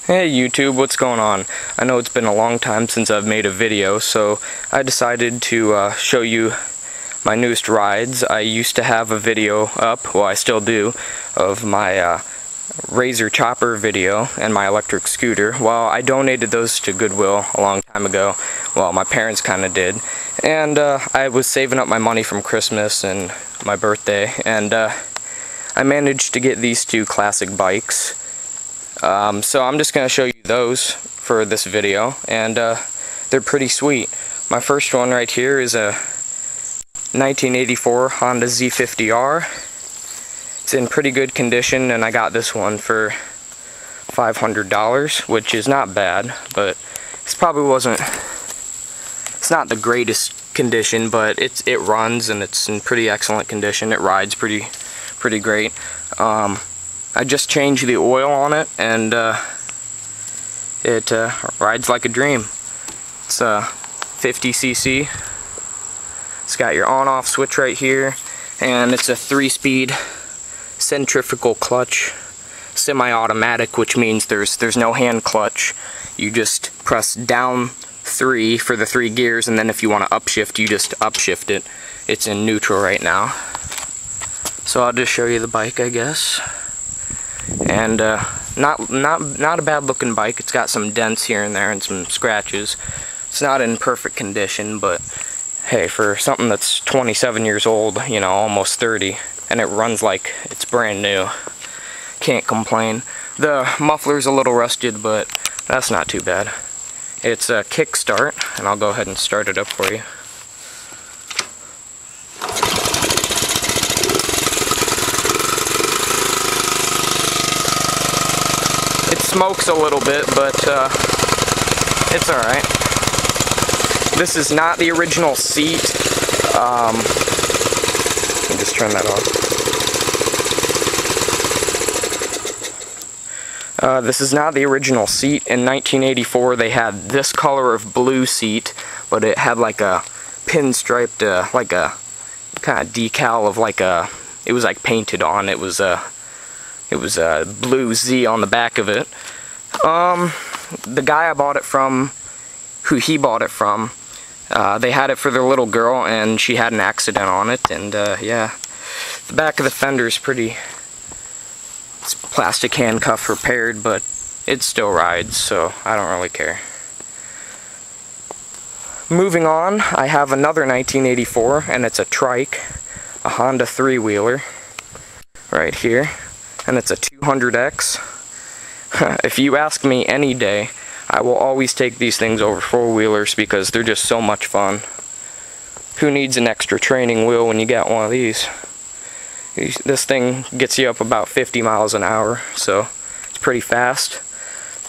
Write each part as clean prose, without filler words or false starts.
Hey YouTube, what's going on? I know it's been a long time since I've made a video, so I decided to show you my newest rides. I used to have a video up, well I still do, of my Razor chopper video and my electric scooter. Well, I donated those to Goodwill a long time ago. Well, my parents kind of did. And I was saving up my money from Christmas and my birthday, and I managed to get these two classic bikes. So I'm just going to show you those for this video, and they're pretty sweet. My first one right here is a 1984 Honda Z50R. It's in pretty good condition, and I got this one for $500, which is not bad, but it's not the greatest condition, but it runs and it's in pretty excellent condition. It rides pretty great. I just changed the oil on it, and it rides like a dream. It's 50cc. It's got your on-off switch right here, and it's a 3-speed centrifugal clutch, semi-automatic, which means there's no hand clutch. You just press down 3 for the 3 gears, and then if you want to upshift, you just upshift it. It's in neutral right now. So I'll just show you the bike, I guess. And not a bad looking bike. It's got some dents here and there and some scratches. It's not in perfect condition, but hey, for something that's 27 years old, you know, almost 30, and it runs like it's brand new, can't complain. The muffler's a little rusted, but that's not too bad. It's a kickstart, and I'll go ahead and start it up for you. It smokes a little bit, but it's alright. This is not the original seat. Let me just turn that off. This is not the original seat. In 1984 they had this color of blue seat, but it had like a pinstriped, like a kind of decal of like a, it was like painted on. It was a blue Z on the back of it. The guy I bought it from, who he bought it from, they had it for their little girl, and she had an accident on it, and yeah, the back of the fender's pretty, it's plastic handcuff repaired, but it still rides, so I don't really care. Moving on, I have another 1984, and it's a trike, a Honda 3-wheeler, right here. And it's a 200X. If you ask me any day, I will always take these things over 4-wheelers because they're just so much fun. Who needs an extra training wheel when you got one of these? This thing gets you up about 50 miles an hour, so it's pretty fast.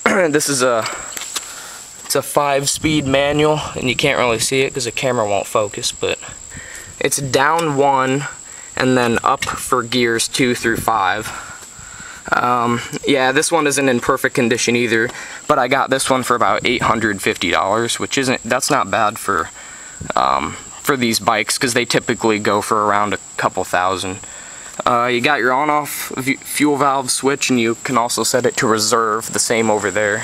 This is it's a 5-speed manual, and you can't really see it because the camera won't focus, but it's down 1 and then up for gears 2 through 5. Yeah, this one isn't in perfect condition either, but I got this one for about $850, which that's not bad for these bikes, because they typically go for around a couple thousand. You got your on-off fuel valve switch, and you can also set it to reserve, the same over there.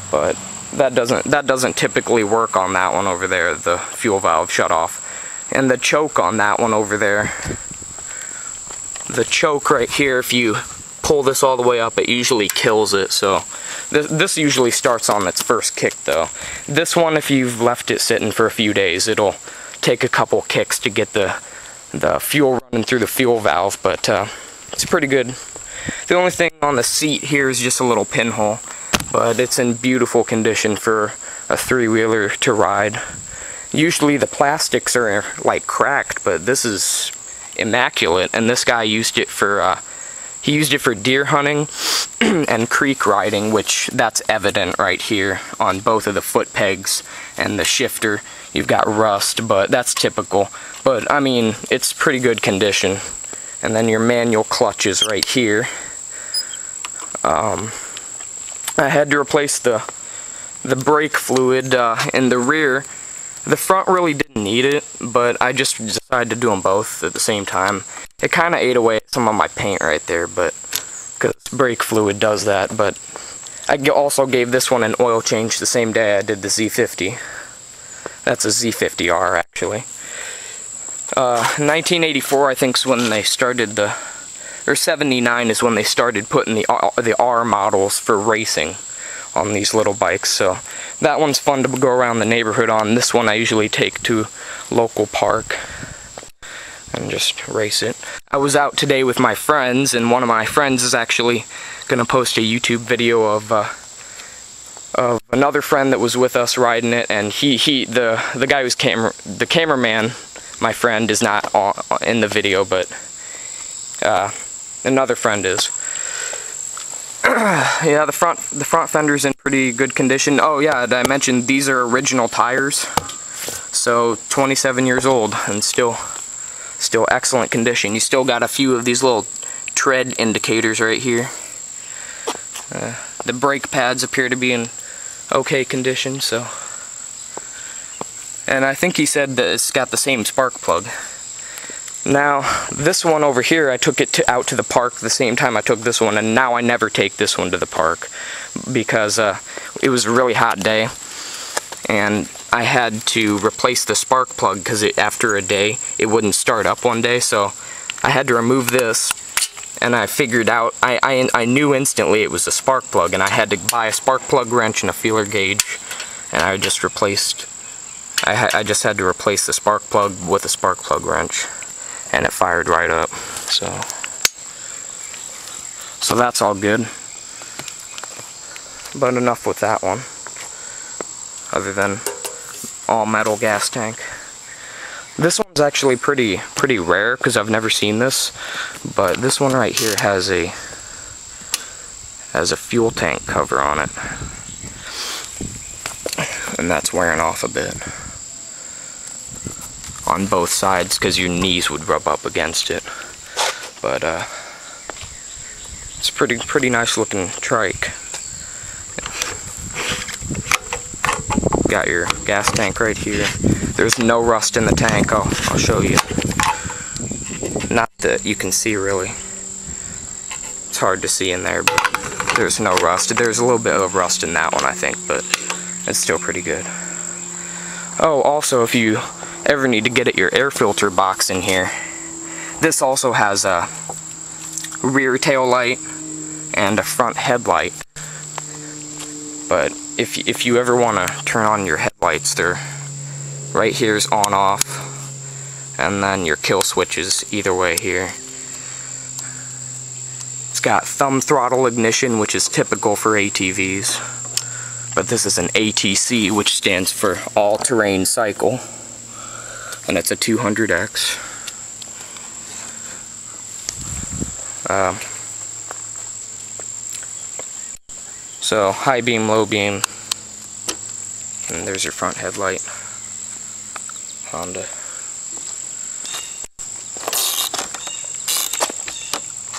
But that doesn't typically work on that one over there, the fuel valve shut off. And the choke on that one over there, the choke right here, if you pull this all the way up, it usually kills it. So this usually starts on its first kick, though. This one, if you've left it sitting for a few days, it'll take a couple kicks to get the fuel running through the fuel valve, but it's pretty good. The only thing on the seat here is just a little pinhole, but it's in beautiful condition for a 3-wheeler to ride. Usually the plastics are like cracked, but this is immaculate, and this guy used it for deer hunting and creek riding, which that's evident right here on both of the foot pegs and the shifter. You've got rust, but that's typical. But I mean, it's pretty good condition. And then your manual clutch is right here. I had to replace the brake fluid in the rear. The front really didn't need it, but I just decided to do them both at the same time. It kind of ate away at some of my paint right there, but because brake fluid does that. But I also gave this one an oil change the same day I did the Z50. That's a Z50R actually. 1984 I think is when they started or 79 is when they started putting the R models for racing on these little bikes. So that one's fun to go around the neighborhood on. This one I usually take to local park and just race it. I was out today with my friends, and one of my friends is actually gonna post a YouTube video of another friend that was with us riding it, and the guy who's the cameraman, my friend, is not in the video, but another friend is. Yeah, the front fender's in pretty good condition. Oh yeah, I mentioned these are original tires, so 27 years old and still excellent condition. You still got a few of these little tread indicators right here. The brake pads appear to be in okay condition, so. And I think he said that it's got the same spark plug. Now, this one over here, I took it out to the park the same time I took this one, and now I never take this one to the park because it was a really hot day, and I had to replace the spark plug because after a day, it wouldn't start up one day, so I had to remove this, and I figured out, I knew instantly it was a spark plug, and I had to buy a spark plug wrench and a feeler gauge, and I just replaced, I just had to replace the spark plug with a spark plug wrench. And it fired right up, so that's all good. But enough with that one, other than all metal gas tank. This one's actually pretty rare because I've never seen this, but this one right here has a fuel tank cover on it, and that's wearing off a bit on both sides because your knees would rub up against it. But it's pretty nice looking trike. Got your gas tank right here. There's no rust in the tank. I'll show you. Not that you can see really. It's hard to see in there, but there's no rust. There's a little bit of rust in that one, I think, but it's still pretty good. Oh, also, if you ever need to get at your air filter box in here, this also has a rear tail light and a front headlight. But if you ever want to turn on your headlights, they're right here's on off, and then your kill switches either way here. It's got thumb throttle ignition, which is typical for ATVs, but this is an ATC, which stands for all-terrain cycle. And it's a 200X. So high beam, low beam, and there's your front headlight. Honda.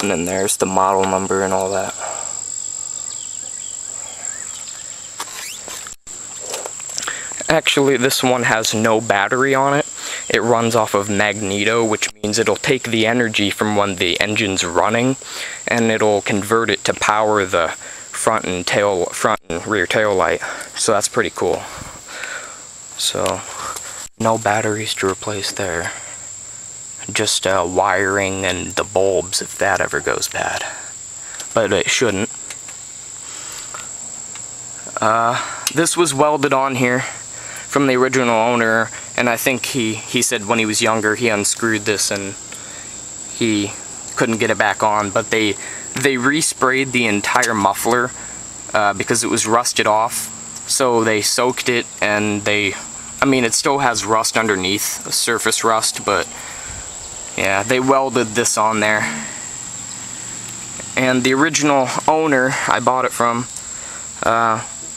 And then there's the model number and all that. Actually, this one has no battery on it. It runs off of magneto, which means it'll take the energy from when the engine's running, and it'll convert it to power the front and rear tail light. So that's pretty cool. So no batteries to replace there. Just wiring and the bulbs if that ever goes bad. But it shouldn't. This was welded on here from the original owner, and I think he said when he was younger he unscrewed this and he couldn't get it back on, but they resprayed the entire muffler because it was rusted off, so they soaked it, and I mean it still has rust underneath, surface rust, but yeah, they welded this on there. And the original owner I bought it from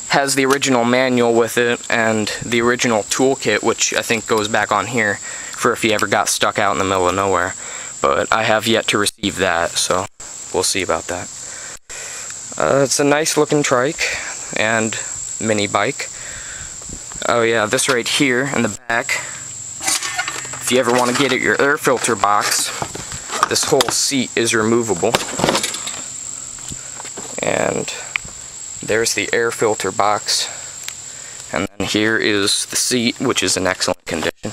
has the original manual with it and the original toolkit, which I think goes back on here for if you ever got stuck out in the middle of nowhere. But I have yet to receive that, so we'll see about that. It's a nice looking trike and mini bike. Oh yeah, this right here in the back, if you ever want to get at your air filter box, this whole seat is removable. There's the air filter box. And then here is the seat, which is in excellent condition.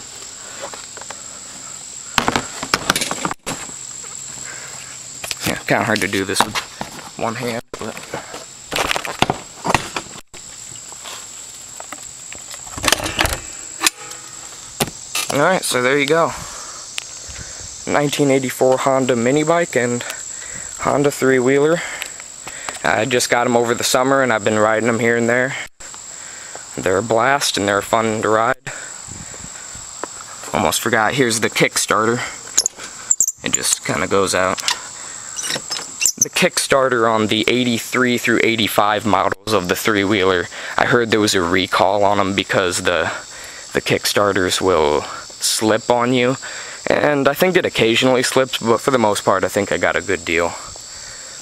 Yeah, kind of hard to do this with one hand, but... Alright, so there you go. 1984 Honda mini bike and Honda three-wheeler. I just got them over the summer and I've been riding them here and there. They're a blast and they're fun to ride. Almost forgot, here's the Kickstarter. It just kind of goes out. The Kickstarter on the 83 through 85 models of the three-wheeler, I heard there was a recall on them because the Kickstarters will slip on you. And I think it occasionally slips, but for the most part I think I got a good deal.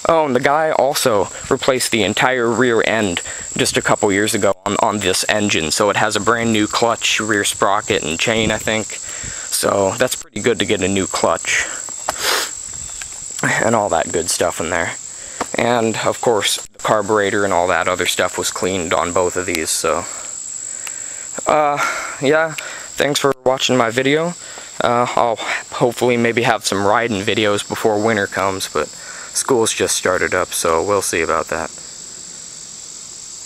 Oh, and the guy also replaced the entire rear end just a couple years ago on this engine, so it has a brand new clutch, rear sprocket, and chain, I think. So that's pretty good to get a new clutch. And all that good stuff in there. And, of course, the carburetor and all that other stuff was cleaned on both of these, so... yeah, thanks for watching my video. I'll hopefully maybe have some riding videos before winter comes, but school's just started up, so we'll see about that.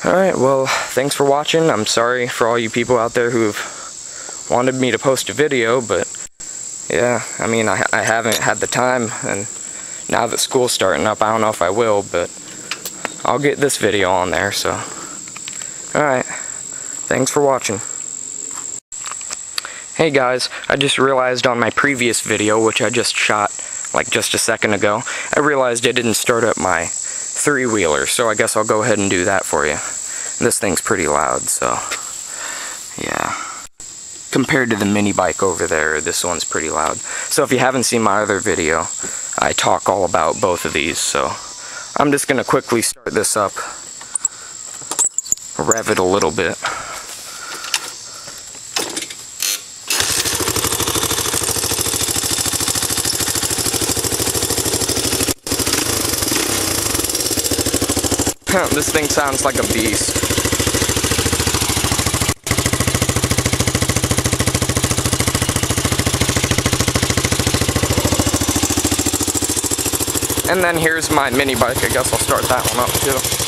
Alright, well, thanks for watching. I'm sorry for all you people out there who've wanted me to post a video, but yeah, I mean, I haven't had the time, and now that school's starting up, I don't know if I will, but I'll get this video on there, so. Alright, thanks for watching. Hey guys, I just realized on my previous video, which I just shot like just a second ago, I realized I didn't start up my three-wheeler, so I guess I'll go ahead and do that for you. This thing's pretty loud, so yeah. Compared to the mini bike over there, this one's pretty loud. So if you haven't seen my other video, I talk all about both of these, so I'm just gonna quickly start this up, rev it a little bit. This thing sounds like a beast. And then here's my mini bike. I guess I'll start that one up too.